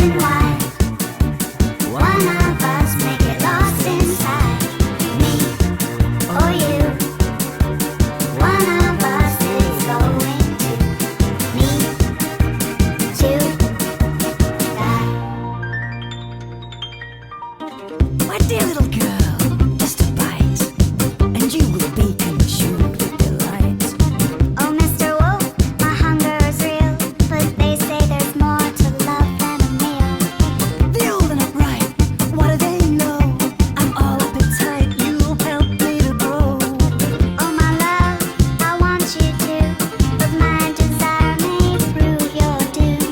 open wide. One of us may get lost inside. Me or you. One of us is going to need to die. My dear little girl, just a bite, and you will be consumed with delight. Oh, Mr. Wolf, my hunger is real, but they say there's more to love than a meal. The old and upright, what do they know? I'm all appetite, you'll help me to grow. Oh, my love, I want you to, but my desire may prove your doom.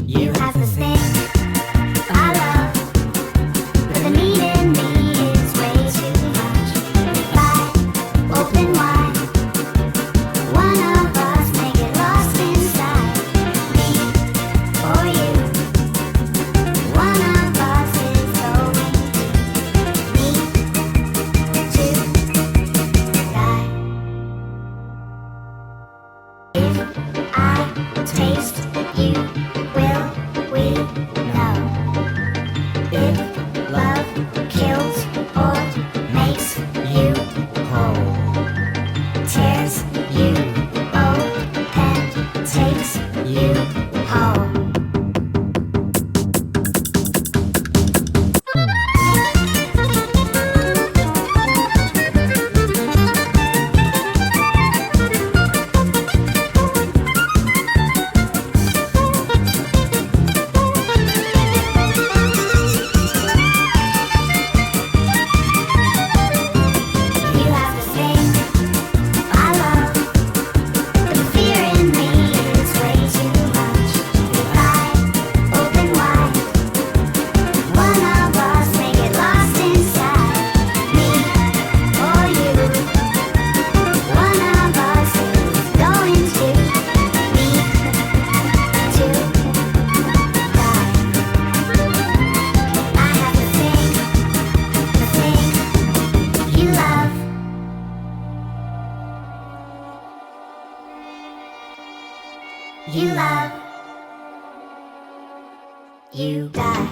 You have the thing I love, but the need in me is way too much. If I open wide, one of us may get lost inside. Me or you. One of us is going to need to die. If I taste you, will we know if love kills or makes you whole? Tears you open, takes you home. You have the thing I love, but the fear in me is way too much. If I open wide, one of us may get lost inside. Me or you. One of us is going to need to die. I have the thing you love. You love. You die.